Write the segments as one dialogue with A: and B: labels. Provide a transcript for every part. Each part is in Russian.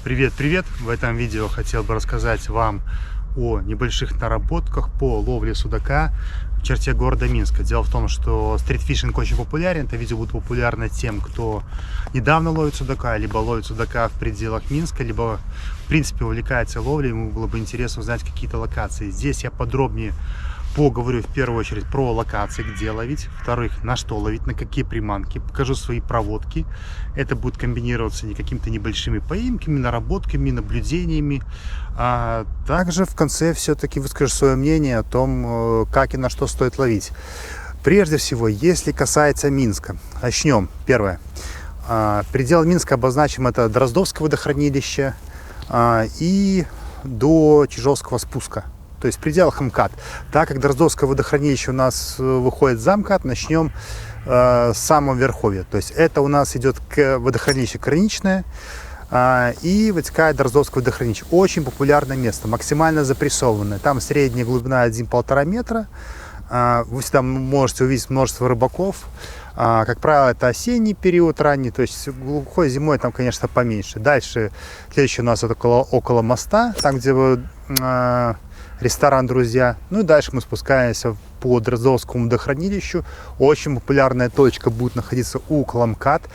A: Привет! В этом видео хотел бы рассказать вам о небольших наработках по ловле судака в черте города Минска. Дело в том, что стритфишинг очень популярен. Это видео будет популярно тем, кто недавно ловит судака, либо ловит судака в пределах Минска, либо в принципе увлекается ловлей. Ему было бы интересно узнать какие-то локации. Здесь я подробнее поговорю в первую очередь про локации, где ловить, во-вторых, на что ловить, на какие приманки, покажу свои проводки. Это будет комбинироваться не какими-то небольшими поимками, наработками, наблюдениями. А также в конце все-таки выскажу свое мнение о том, как и на что стоит ловить. Прежде всего, если касается Минска, начнем. Первое. Предел Минска обозначим, это Дроздовское водохранилище и до Чижовского спуска. То есть в пределах МКАД. Так как Дроздовское водохранилище у нас выходит за МКАД, начнем с самого верховья. То есть это у нас идет водохранилище Граничное и вытекает Дроздовское водохранилище. Очень популярное место, максимально запрессованное. Там средняя глубина 1,5 метра. Вы всегда можете увидеть множество рыбаков. Как правило, это осенний период ранний, то есть глухой зимой там, конечно, поменьше. Дальше, следующий у нас это около моста, там, где ресторан «Друзья». Ну и дальше мы спускаемся по Дроздовскому водохранилищу. Очень популярная точка будет находиться около МКАД.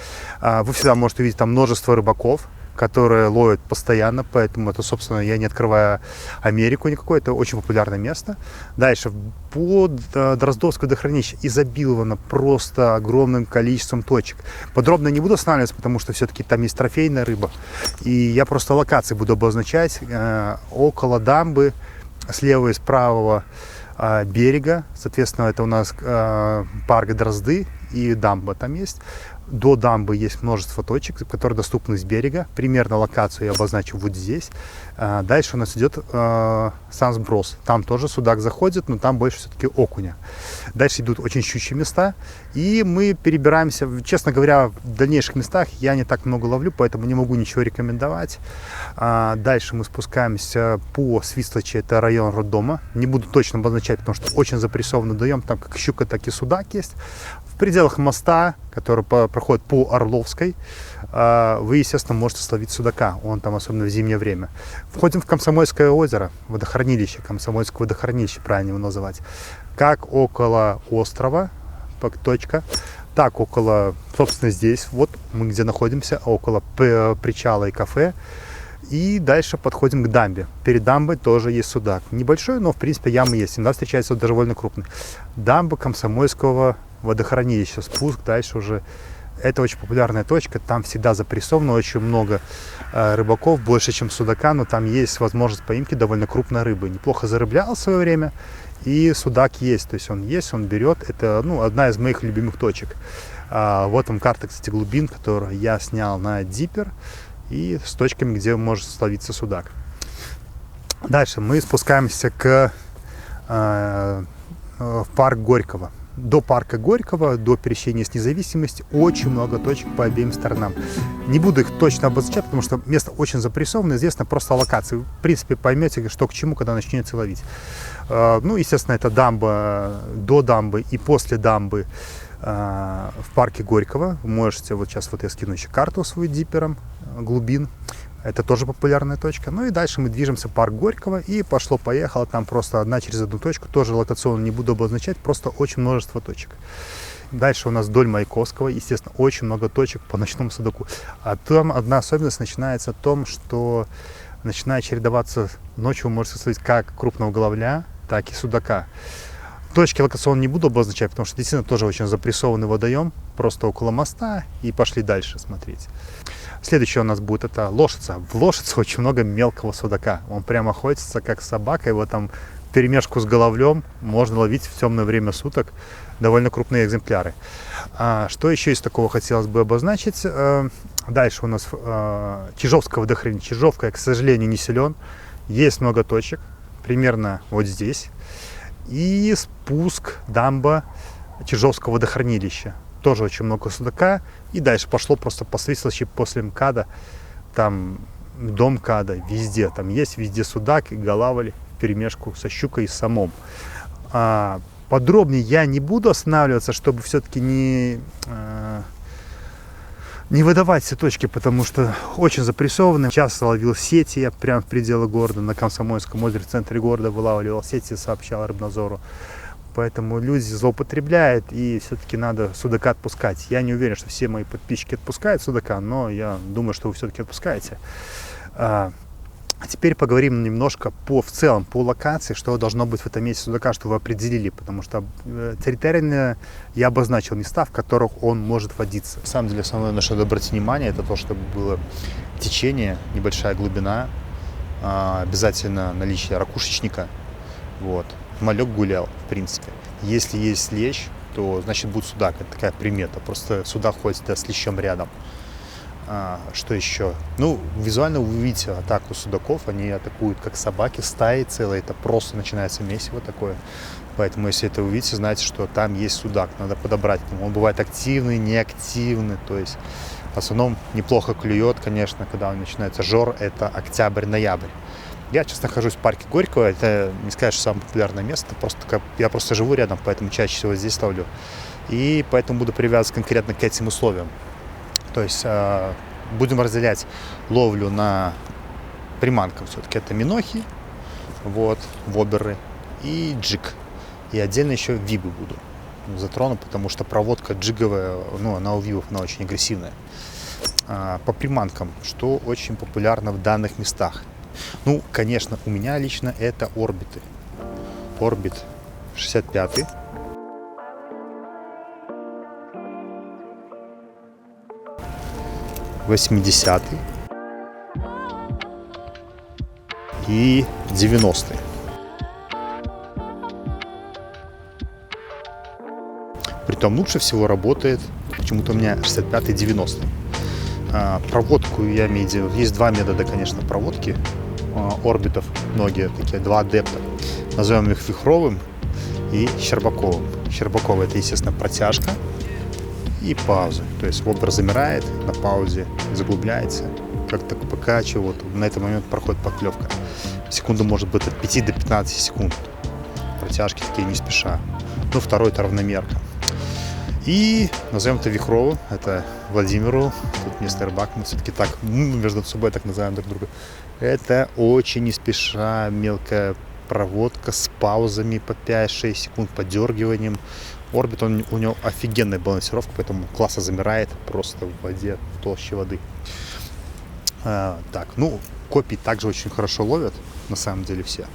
A: Вы всегда можете увидеть там множество рыбаков, которые ловят постоянно, поэтому это, собственно, я не открываю Америку никакой, это очень популярное место. Дальше, по Дроздовскому водохранилищу изобиловано просто огромным количеством точек. Подробно не буду останавливаться, потому что все-таки там есть трофейная рыба, и я просто локации буду обозначать около дамбы, слева и с правого берега. Соответственно, это у нас парк Дрозды и дамба там есть. До дамбы есть множество точек, которые доступны с берега. Примерно локацию я обозначу вот здесь. Дальше у нас идет сам сброс. Там тоже судак заходит, но там больше все-таки окуня. Дальше идут очень щучьи места. И мы перебираемся, честно говоря, в дальнейших местах я не так много ловлю, поэтому не могу ничего рекомендовать. Дальше мы спускаемся по Свистлочи, это район роддома. Не буду точно обозначать, потому что очень запрессованный даем. Там как щука, так и судак есть. В пределах моста, который проходит по Орловской, вы, естественно, можете словить судака. Он там, особенно в зимнее время. Входим в Комсомольское озеро, водохранилище, Комсомольское водохранилище, правильно его называть. Как около острова, точка, так около, собственно, здесь, вот мы где находимся, около причала и кафе. И дальше подходим к дамбе. Перед дамбой тоже есть судак. Небольшой, но, в принципе, ямы есть. Иногда встречается даже довольно крупный. Дамба Комсомольского водохранилища. Спуск дальше уже. Это очень популярная точка. Там всегда запрессовано очень много рыбаков, больше, чем судака. Но там есть возможность поимки довольно крупной рыбы. Неплохо зарыблял в свое время. И судак есть. То есть он берет. Это одна из моих любимых точек. Вот там карта, кстати, глубин, которую я снял на диппер. И с точками, где может словиться судак. Дальше мы спускаемся в парк Горького. До парка Горького, до пересечения с Независимости очень много точек по обеим сторонам. Не буду их точно обозначать, потому что место очень запрессовано, известно просто локации. Вы, в принципе, поймете, что к чему, когда начнете ловить. Естественно, это дамба, до дамбы и после дамбы в парке Горького. Вы можете, вот сейчас я скину еще карту свою диппером глубин. Это тоже популярная точка. Ну и дальше мы движемся в парк Горького и пошло-поехало. Там просто одна через одну точку. Тоже локационно не буду обозначать, просто очень множество точек. Дальше у нас вдоль Маяковского, естественно, очень много точек по ночному судаку. А там одна особенность начинается в том, что начинает чередоваться ночью, вы можете словить как крупного головля, так и судака. Точки локационно не буду обозначать, потому что действительно тоже очень запрессованный водоем. Просто около моста и пошли дальше смотреть. Следующее у нас будет это Лошица. В Лошице очень много мелкого судака. Он прямо охотится как собака. Его там вперемешку с головлем можно ловить в темное время суток. Довольно крупные экземпляры. Что еще из такого хотелось бы обозначить? Дальше у нас Чижовское водохранилище. Чижовка, я, к сожалению, не силен. Есть много точек. Примерно вот здесь. И спуск, дамба Чижовского водохранилища. Тоже очень много судака. И дальше пошло просто по Свистлочи после МКАДа. Там до МКАДа, везде. Там есть везде судак и голавль вперемешку со щукой и самом. Подробнее я не буду останавливаться, чтобы все-таки не выдавать все точки, потому что очень запрессованы. Часто ловил сети я прямо в пределах города, на Комсомольском озере в центре города вылавливал сети, сообщал Рыбнадзору. Поэтому люди злоупотребляют, и все-таки надо судака отпускать. Я не уверен, что все мои подписчики отпускают судака, но я думаю, что вы все-таки отпускаете. А теперь поговорим немножко в целом по локации, что должно быть в этом месте судака, что вы определили, потому что территориально я обозначил места, в которых он может водиться. На самом деле, основное, на что обратить внимание, это то, чтобы было течение, небольшая глубина, обязательно наличие ракушечника, вот. Малек гулял, в принципе. Если есть лещ, то значит будет судак. Это такая примета. Просто судак ходит с лещом рядом. Что еще? Ну, визуально вы увидите атаку судаков. Они атакуют как собаки, стаи целые. Это просто начинается месиво такое. Поэтому, если это увидите, знаете, что там есть судак. Надо подобрать к нему. Он бывает активный, неактивный. То есть, в основном, неплохо клюет, конечно, когда он начинается жор. Это октябрь-ноябрь. Я сейчас нахожусь в парке Горького, это не сказать, что самое популярное место, я просто живу рядом, поэтому чаще всего здесь ловлю. И поэтому буду привязываться конкретно к этим условиям. То есть будем разделять ловлю на приманках, все-таки это минохи, вот, воберы и джиг. И отдельно еще вибы буду затрону, потому что проводка джиговая, ну, она у вибов, она очень агрессивная. По приманкам, что очень популярно в данных местах. Ну, конечно, у меня лично это орбиты. Орбит 65-й. Восьмидесятый. И 90-й. Притом лучше всего работает почему-то у меня 65-й, 90-й. Проводку я имею в виду. Есть два метода, конечно, проводки орбитов. Многие такие, два адепта. Назовем их вихровым и щербаковым. Щербаковый — это, естественно, протяжка и пауза. То есть вобер замирает на паузе, заглубляется, как-то покачивает. Вот на этот момент проходит поклевка. Секунду может быть от 5 до 15 секунд. Протяжки такие не спеша. Ну, второй — это равномерка. И назовем это вихровым, это Владимиру, тут мистер Бак, мы все-таки так между собой так называем друг друга. Это очень не спеша мелкая проводка с паузами по 5-6 секунд, подергиванием. Орбит, у него офигенная балансировка, поэтому классно замирает просто в воде, в толще воды. Так, ну, копии также очень хорошо ловят, на самом деле все.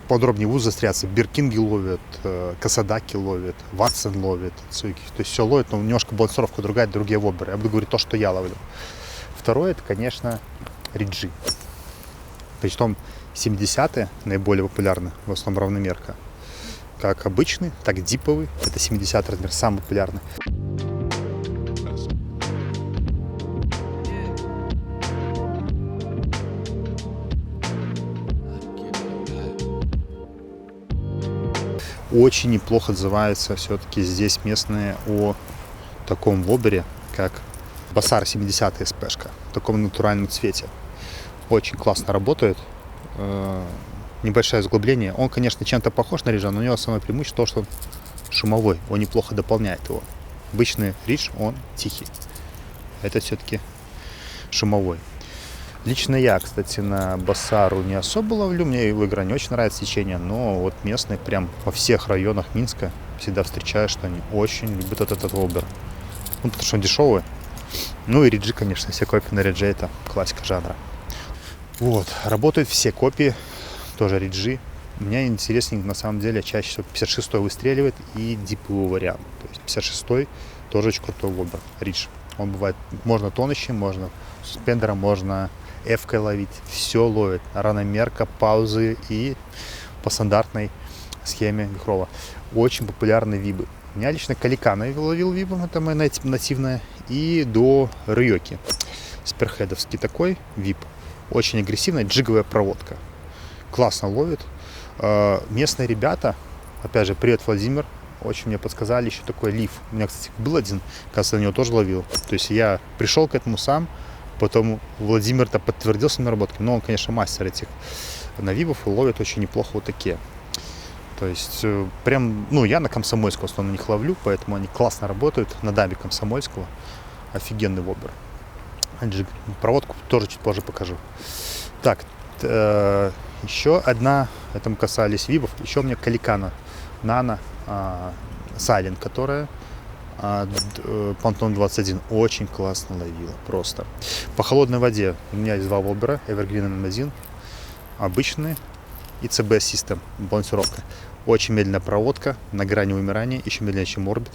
A: Подробнее будут застряться. Биркинги ловят, Касадаки ловят, Ватсон ловит, Цуйки. То есть все ловит, но немножко балансировка другая, другие воберы. Я буду говорить то, что я ловлю. Второе, это, конечно, риджи. Причем 70-е наиболее популярны, в основном равномерка. Как обычный, так диповый. Это 70-й размер, самый популярный. Очень неплохо отзываются все-таки здесь местные о таком вобере, как Басар 70 СПшка, в таком натуральном цвете. Очень классно работает. Небольшое заглубление. Он, конечно, чем-то похож на риджа, но у него самое преимущество то, что он шумовой. Он неплохо дополняет его. Обычный ридж, он тихий. Это все-таки шумовой. Лично я, кстати, на Басару не особо ловлю, мне его игра не очень нравится, течение, но вот местные прям во всех районах Минска всегда встречаю, что они очень любят этот вобер. Ну, потому что он дешевый. Ну и риджи, конечно, все копии на ридже — это классика жанра. Вот, работают все копии, тоже риджи. Меня интереснее, на самом деле, чаще всего 56-й выстреливает и диповый вариант. То есть 56-й тоже очень крутой вобер, ридж. Он бывает, можно тонущим, можно суспендером, можно F-кой ловить. Все ловит. Равномерка, паузы и по стандартной схеме вихрова. Очень популярны вибы. У меня лично Каликана ловил вибом, это моя нативная. И до Рыёки. Сперхедовский такой вип. Очень агрессивная джиговая проводка. Классно ловит. Местные ребята, опять же, привет, Владимир, очень мне подсказали еще такой лиф. У меня, кстати, был один, кажется, на него тоже ловил. То есть я пришел к этому сам, потом Владимир-то подтвердился наработками. Но он, конечно, мастер этих навибов и ловит очень неплохо вот такие. То есть прям, ну, я на Комсомольского в основном на них ловлю, поэтому они классно работают на дамбе Комсомольского. Офигенный вобер. Джиг. Проводку тоже чуть позже покажу. Так, еще одна, это мы касались вибов, еще у меня Каликана Nano Silent, которая Pantone 21 очень классно ловила, просто. По холодной воде у меня есть два вобера, Evergreen M1, обычный, и CB System, балансировка. Очень медленная проводка, на грани вымирания, еще медленнее, чем Orbit,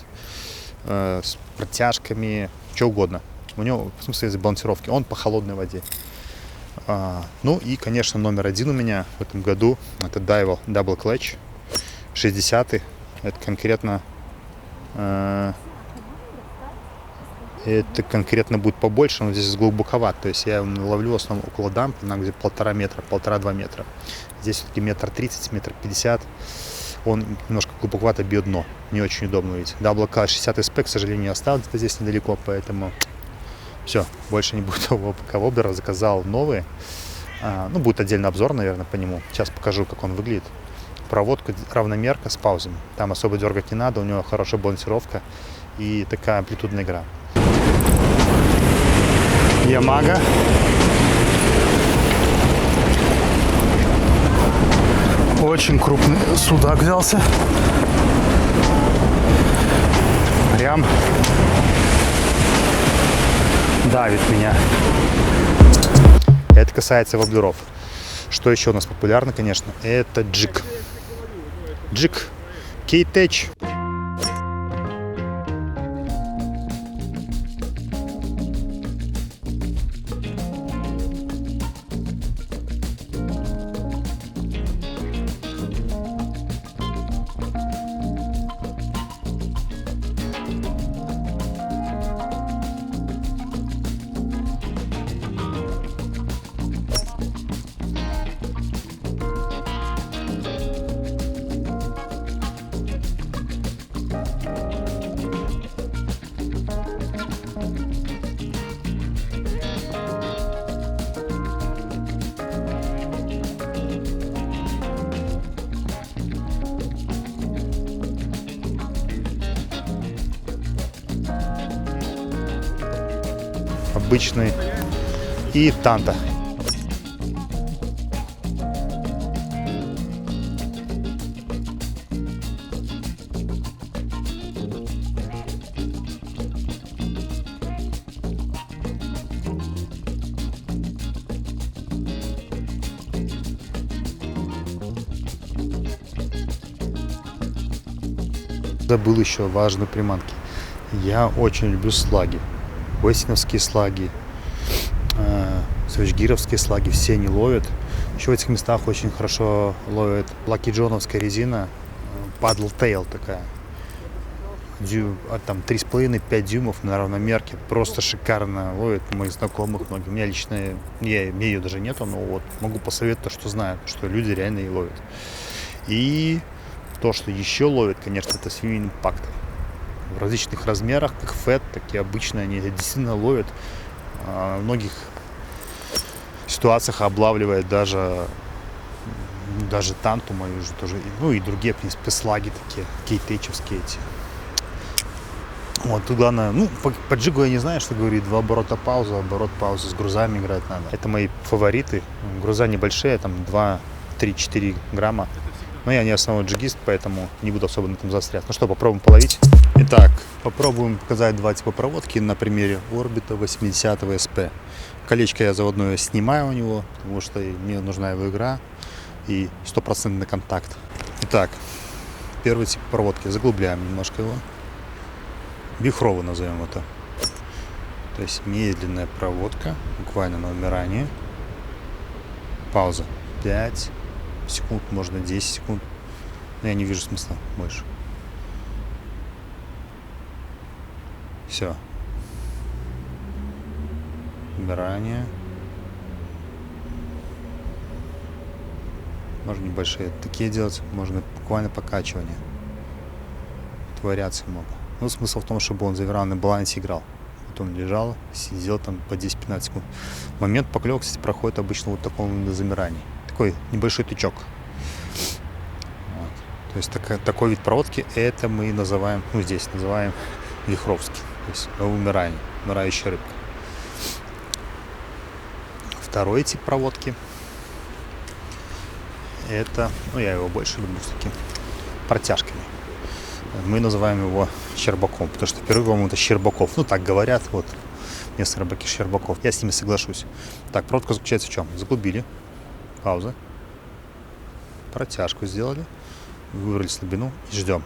A: с протяжками, что угодно. У него, в смысле, из балансировки, он по холодной воде. Ну и, конечно, номер один у меня в этом году, это Daiwa Double Clutch 60-й. Это конкретно будет побольше, но здесь глубоковато. То есть я ловлю в основном около дамп, на где 1,5 метра, 1,5-2 метра. Здесь все-таки 1,30 м, 1,50 м. Он немножко глубоковато бьет дно. Не очень удобно видеть. Double Clutch 60 SP, к сожалению, не осталось где-то здесь недалеко, поэтому все, больше не будет того вобера. Заказал новые. Ну, будет отдельный обзор, наверное, по нему. Сейчас покажу, как он выглядит. Проводка равномерка с паузами. Там особо дергать не надо, у него хорошая балансировка и такая амплитудная игра. Ямага. Очень крупный судак взялся. Прям давит меня. Это касается воблеров. Что еще у нас популярно, конечно, это джиг. Джиг. K-Tech. Обычный и танта. Забыл еще важную приманки. Я очень люблю слаги. Вестиновские слаги, свечгировские слаги, все они ловят. Еще в этих местах очень хорошо ловят Lucky John'овская резина, Paddle Tail такая. Там 3,5-5 дюймов на равномерке. Просто шикарно ловит моих знакомых многих. У меня лично, мне ее даже нету, но вот могу посоветовать то, что знаю, что люди реально и ловят. И то, что еще ловят, конечно, это Swimming Impact. В различных размерах, как фэт, так и обычные, они действительно ловят. В многих ситуациях облавливает даже танту мою же тоже. Ну и другие, в принципе, слаги такие, кейтечевские эти. Вот, тут главное, ну, по джигу я не знаю, что говорит, 2 оборота пауза, оборот паузы, с грузами играть надо. Это мои фавориты. Груза небольшие, там 2-3-4 грамма. Но я не основной джигист, поэтому не буду особо на этом заострять. Ну что, попробуем половить. Итак, попробуем показать два типа проводки на примере Орбита 80 SP. Колечко я заводное снимаю у него, потому что мне нужна его игра и 100% контакт. Итак, первый тип проводки. Заглубляем немножко его. Вихровый назовем это. То есть медленная проводка, буквально на вымирании. Пауза 5 секунд, можно 10 секунд. Но я не вижу смысла больше. Все. Вымирание. Можно небольшие такие делать, можно буквально покачивание. Вариаций много. Но смысл в том, чтобы он завирал на балансе, играл. Вот он лежал, сидел там по 10-15 секунд. Момент поклёва, кстати, проходит обычно вот в таком замирании. Такой небольшой тычок. Вот. То есть такой вид проводки, это мы называем, ну здесь называем вихровский, то есть на вымирании. нравящая рыбка. Второй тип проводки. Это, ну я его больше люблю с такими протяжками. Мы называем его щербаком, потому что впервые, по-моему, это Щербаков. Ну так говорят, вот местные рыбаки Щербаков. Я с ними соглашусь. Так, проводка заключается в чем? Заглубили. Пауза. Протяжку сделали. Выбрали слабину и ждем.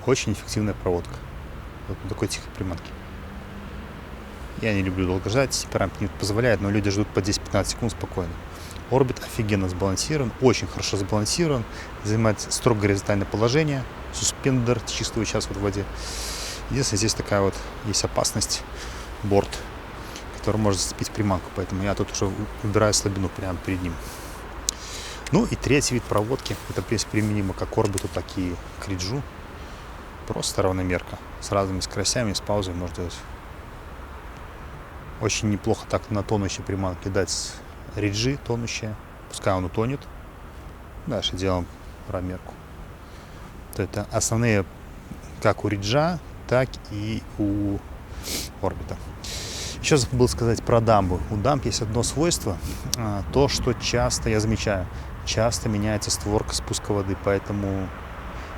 A: Очень эффективная проводка. Вот на такой тихой приманке. Я не люблю долго ждать, темперамент не позволяет, но люди ждут по 10-15 секунд спокойно. Орбит офигенно сбалансирован, очень хорошо сбалансирован, занимает строго горизонтальное положение, суспендер чистого сейчас в воде. Единственное, здесь такая вот есть опасность, борт, который может зацепить приманку, поэтому я тут уже выбираю слабину прямо перед ним. Ну и третий вид проводки, это в принципе применимо как к орбиту, так и к риджу. Просто равномерка, с разными скоростями, с паузой можно делать. Очень неплохо так на тонущей приманке дать риджи тонущие, пускай он утонет. Дальше делаем равномерку. Это основные как у риджа, так и у орбита. Еще забыл сказать про дамбу. У дамб есть одно свойство, то, что часто, я замечаю, часто меняется створка спуска воды, поэтому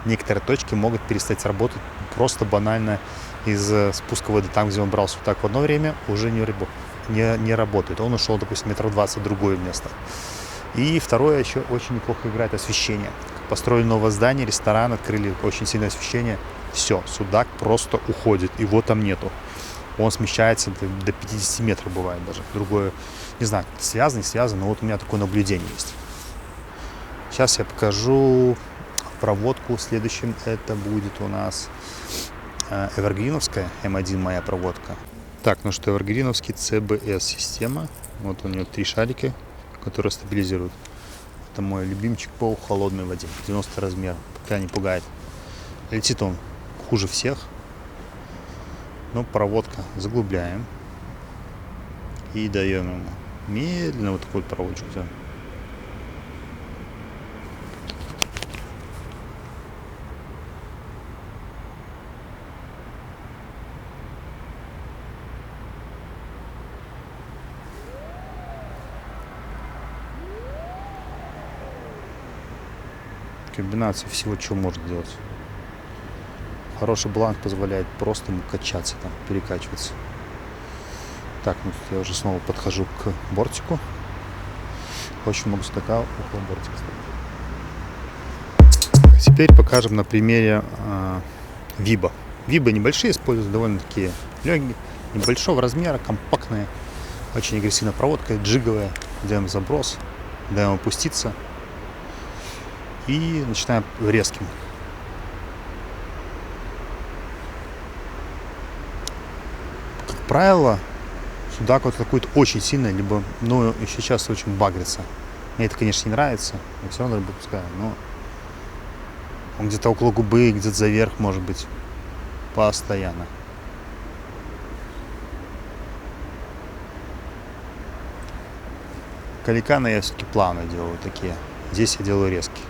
A: некоторые точки могут перестать работать просто банально из спуска воды. Там, где он брался вот так в одно время, уже не работает. Он ушел, допустим, метров 20 в другое место. И второе, еще очень неплохо играет освещение. Построили новое здание, ресторан, открыли очень сильное освещение. Все, судак просто уходит, его там нету. Он смещается до 50 метров бывает даже. Другое, не знаю, связано, не связано, но вот у меня такое наблюдение есть. Сейчас я покажу проводку. Следующим это будет у нас эвергриновская М1 моя проводка. Так, ну что, эвергриновский CBS система. Вот у нее 3 шарика, которые стабилизируют. Это мой любимчик по холодной воде. 90 размер. Пока не пугает. Летит он хуже всех. Но проводка заглубляем. И даем ему медленно вот такую проводочку. Комбинация всего, чего можно делать. Хороший баланс позволяет просто ему качаться, там, перекачиваться. Так, ну тут я уже снова подхожу к бортику. Очень много судака около бортика стоит. Теперь покажем на примере виба. Вибы небольшие используют, довольно такие легкие, небольшого размера, компактные. Очень агрессивная проводка, джиговая. Делаем заброс, даем опуститься. И начинаем резким. Как правило, судак вот атакует очень сильно, либо, ну, и сейчас очень багрится. Мне это, конечно, не нравится, я все равно рыбу пускаю, но он где-то около губы, где-то заверх, может быть, постоянно. Каликаны я все-таки плавно делаю такие. Здесь я делаю резкие.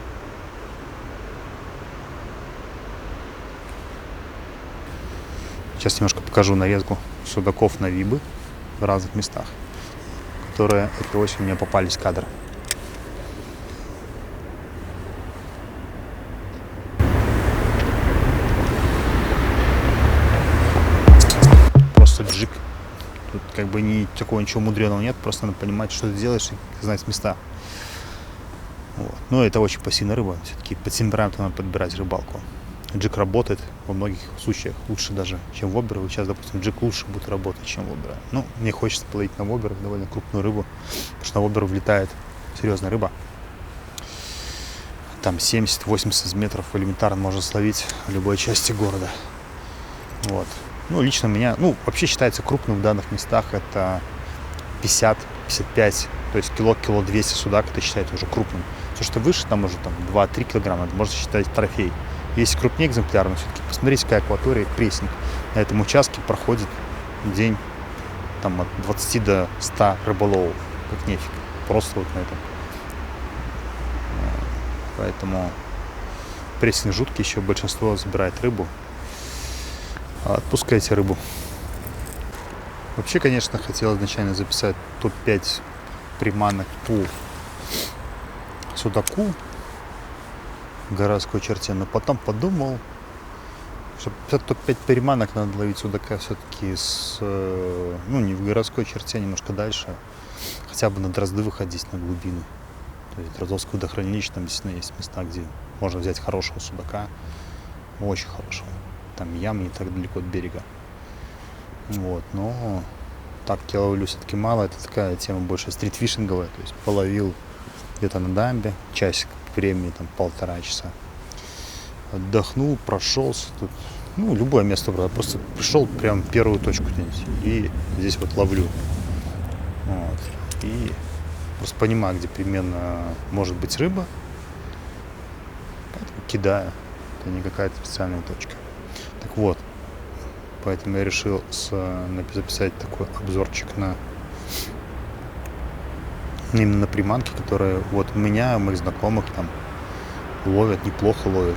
A: Сейчас немножко покажу нарезку судаков на вибы в разных местах, которые этой осенью мне попались в кадр. Просто джиг. Тут как бы такого ничего мудреного нет, просто надо понимать, что ты делаешь, и знать места. Вот. Но это очень пассивная рыба, все-таки по темпераменту надо подбирать рыбалку. Джиг работает во многих случаях лучше даже, чем вобер. Сейчас, допустим, джиг лучше будет работать, чем вобер. Ну, мне хочется половить на вобер довольно крупную рыбу, потому что на вобер влетает серьезная рыба. Там 70-80 метров элементарно можно словить в любой части города. Вот. Ну, лично меня, ну, вообще считается крупным в данных местах это 50-55, то есть кило 200 судак, это считается уже крупным. Все, что выше, там уже там 2-3 килограмма, это можно считать трофей. Есть крупнее экземпляр, но все-таки посмотрите, какая акватория, прессинг. На этом участке проходит день там, от 20 до 100 рыболовов, как нефиг. Просто вот на этом. Поэтому прессинг жуткий, еще большинство забирает рыбу. Отпускайте рыбу. Вообще, конечно, хотел изначально записать топ-5 приманок по судаку в городской черте, но потом подумал, что топ-5 приманок надо ловить судака все-таки не в городской черте, а немножко дальше, хотя бы на дрозды выходить на глубины. То есть Дроздовское водохранилище, там действительно есть места, где можно взять хорошего судака, очень хорошего. Там ямы не так далеко от берега. Вот, но так я ловлю все-таки мало, это такая тема больше стритфишинговая, то есть половил где-то на дамбе, часик времени, там 1,5 часа, отдохнул, прошелся тут, любое место, просто пришел прям первую точку и здесь вот ловлю, вот, и просто понимаю, где примерно может быть рыба, поэтому кидаю, это не какая-то специальная точка. Так вот, поэтому я решил записать такой обзорчик именно на приманки, которые вот у меня, моих знакомых там ловят, неплохо ловят,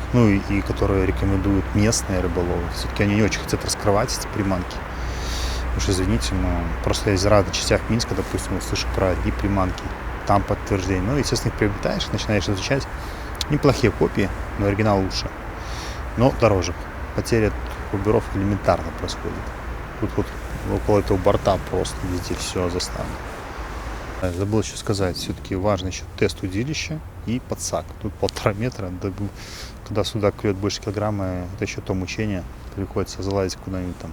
A: и которые рекомендуют местные рыболовы. Все-таки они не очень хотят раскрывать эти приманки. Потому что, извините, но просто я из разных частях Минска, допустим, слышу про одни приманки, там подтверждение. Естественно, их приобретаешь, начинаешь изучать. Неплохие копии, но оригинал лучше. Но дороже. Потеря куберов элементарно происходит. Тут вот около этого борта просто везде все заставлено. Забыл еще сказать, все-таки важно еще тест удилища и подсак. Тут 1,5 метра, когда судак клюет больше килограмма, это еще то мучение, приходится залазить куда-нибудь там.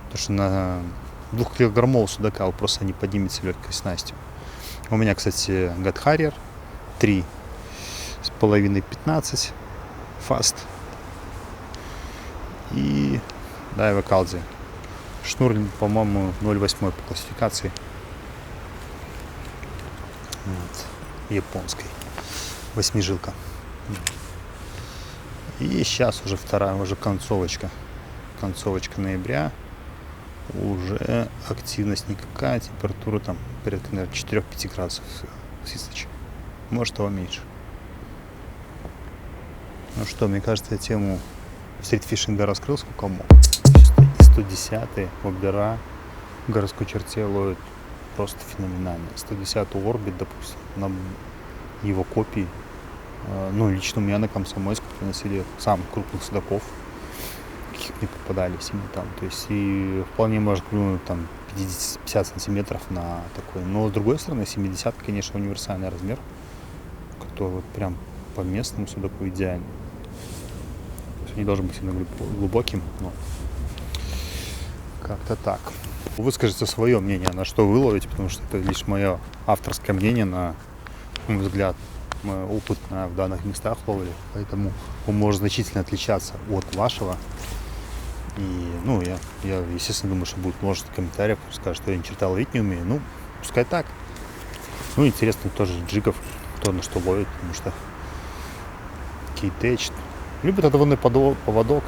A: Потому что на 2-килограммового судака вы просто не поднимете легкой снастью. У меня, кстати, God Harrier 3,5 15 фаст и Daiwa Caldi. Шнур, по-моему, 0,8 по классификации. Вот, японской 8-жилка. И сейчас уже концовочка ноября, уже активность никакая, температура там порядка, наверное, 4-5 градусов Сисыч, может того меньше. Ну что, мне кажется, я тему стритфишинга раскрыл сколько мог. И 110-й воблера в городской черте ловят просто феноменально. 110-й орбит, допустим, на его копии. Лично у меня на Комсомольске приносили самых крупных судаков, каких мне попадались им там. То есть и вполне может клюнуть там 50 сантиметров на такой. Но с другой стороны, 70-ка, конечно, универсальный размер, который вот прям по местному судаку идеальный. То есть не должен быть сильно глубоким, но как-то так. Выскажите свое мнение, на что вы ловите, потому что это лишь мое авторское мнение, на мой взгляд, мой опыт в данных местах ловли, поэтому он может значительно отличаться от вашего. И, я естественно, думаю, что будет множество комментариев, скажут, что я ни черта ловить не умею. Пускай так. Интересно тоже джигов, кто на что ловит, потому что кейтэч любит отводной поводок.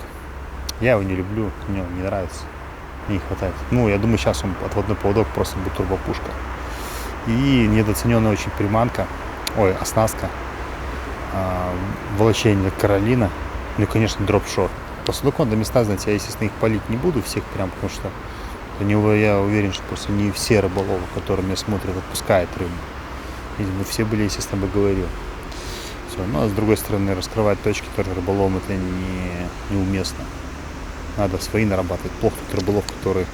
A: Я его не люблю, мне он не нравится. Мне не хватает. Я думаю, сейчас он отводной поводок просто будет турбопушка. И недооцененная очень приманка, оснастка, волочение Каролина, и, конечно, дропшот. По судаку до места, знаете, я, естественно, их палить не буду всех прям, потому что я уверен, что просто не все рыболовы, которые меня смотрят, отпускают рыбу. Если бы все были, естественно, бы говорил. Все. Но с другой стороны, раскрывать точки тоже рыболовым это неуместно. Надо свои нарабатывать. Плохо тот рыболов, который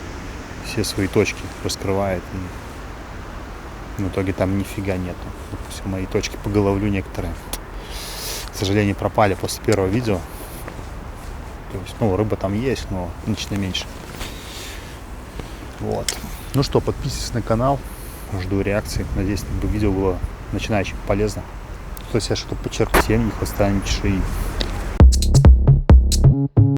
A: все свои точки раскрывает, и в итоге там нифига нету. Допустим, мои точки по головлю некоторые, к сожалению, пропали после первого видео. То есть, рыба там есть, но значительно меньше. Вот. Ну что, подписывайтесь на канал, жду реакции. Надеюсь, видео было начинающим полезно. Кто себя что-то подчеркнет, ни хвоста, ни чешуи.